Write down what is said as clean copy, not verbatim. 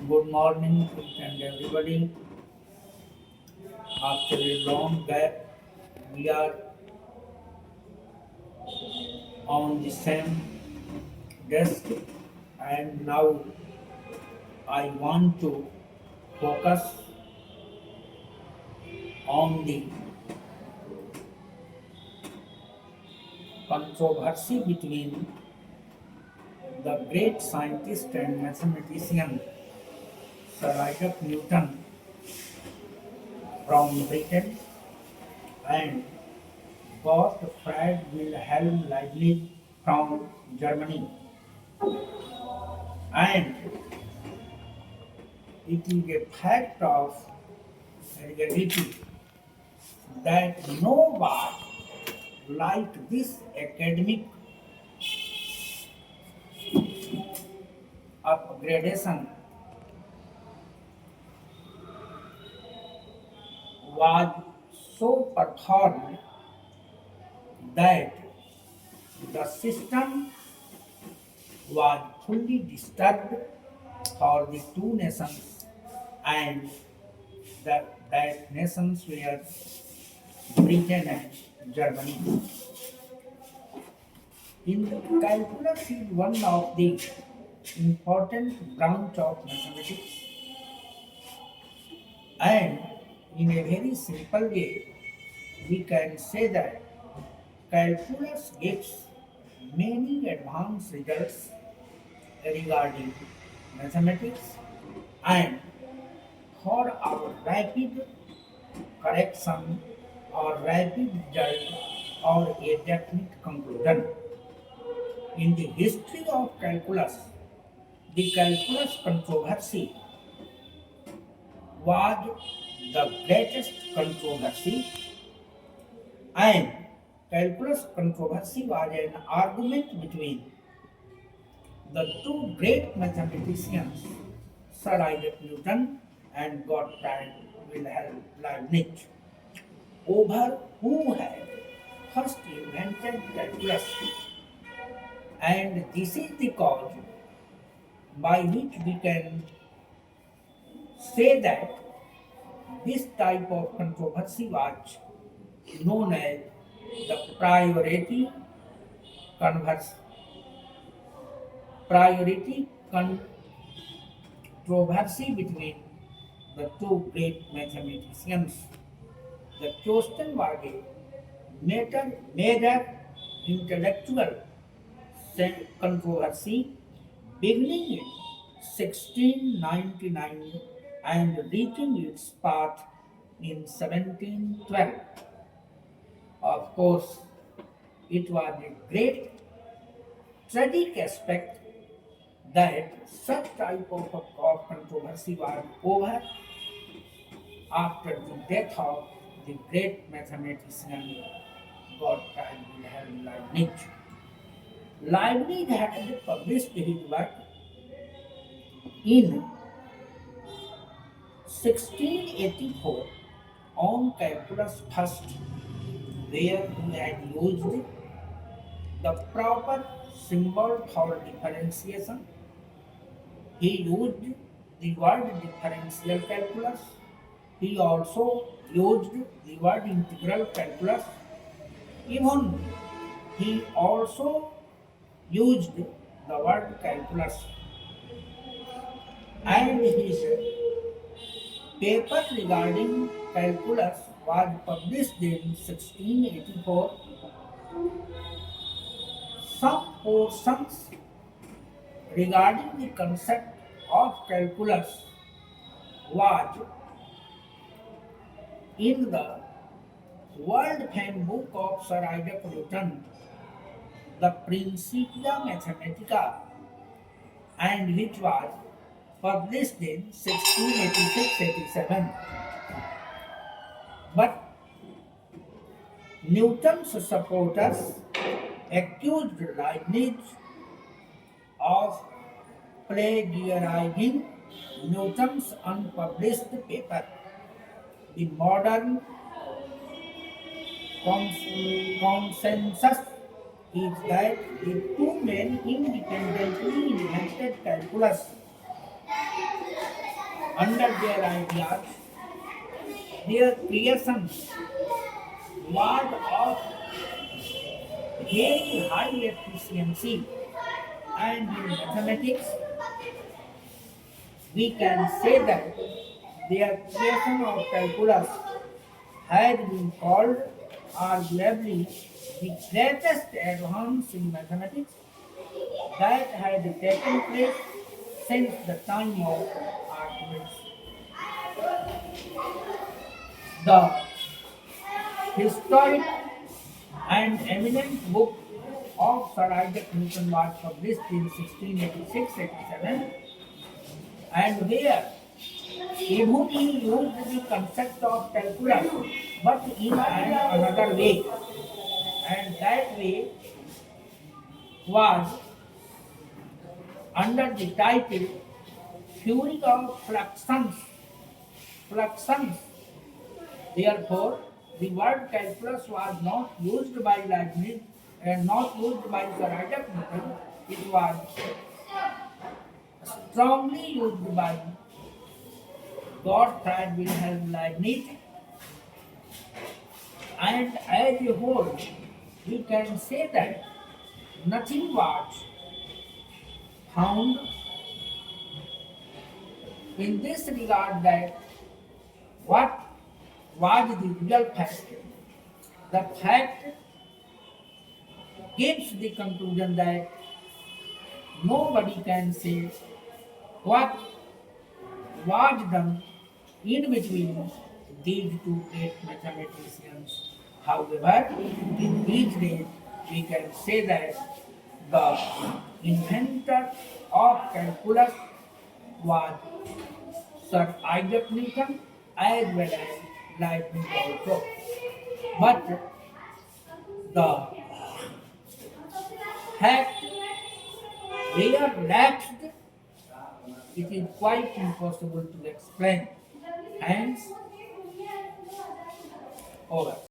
Good morning to each and everybody. After a long gap, we are on the same desk, and now I want to focus on the controversy between the great scientist and mathematician Sir Isaac Newton from Britain and Gottfried Wilhelm Leibniz from Germany. And it is a fact of reality that no one like this academic upgradation was so performed that the system was fully disturbed for the two nations and that nations were Britain and Germany. In calculus is one of the important branch of mathematics, and in a very simple way we can say that calculus gives many advanced results regarding mathematics, and for our rapid correction or rapid result or a definite conclusion. In the history of calculus, the calculus controversy was the greatest controversy, and calculus controversy was an argument between the two great mathematicians, Sir Isaac Newton and Gottfried Wilhelm Leibniz, over who had first invented calculus. And this is the cause by which we can say that this type of controversy was known as the converse, priority controversy between the two great mathematicians. The question was a major intellectual controversy beginning in 1699 and reaching its path in 1712. Of course, it was a great tragic aspect that such type of controversy was over after the death of the great mathematician Gottfried Wilhelm Leibniz. Leibniz had published his work in 1684 on calculus first, where he had used the proper symbol for differentiation. He used the word differential calculus. He also used the word integral calculus. Even he also used the word calculus. And his paper regarding calculus was published in 1684. Some portions regarding the concept of calculus was in the world famed book of Sir Isaac Newton, the Principia Mathematica, and which was published in 1686-87. But Newton's supporters accused Leibniz of plagiarizing Newton's unpublished paper. The modern consensus is that the two men independently invented calculus, under their ideas, their creation was of very high efficiency, and in mathematics we can say that their creation of calculus has been called arguably the greatest advance in mathematics that had taken place since the time of Archimedes. The historic and eminent book of Sir Isaac Newton was published in 1686-87, and where even he used the concept of calculus but in another way, and that way was under the title Theory of Fluxions. Fluxions. Therefore, the word calculus was not used by Leibniz and not used by Sir Isaac Newton. It was strongly used by Gottfried Wilhelm Leibniz, and as a whole, we can say that nothing was found in this regard that what was the real fact. The fact gives the conclusion that nobody can say what was done in between these two great mathematicians. However, in these days we can say that the inventor of calculus was Sir Isaac Newton as well as Leibniz also. But the fact where lapsed, it is quite impossible to explain. Hence, over.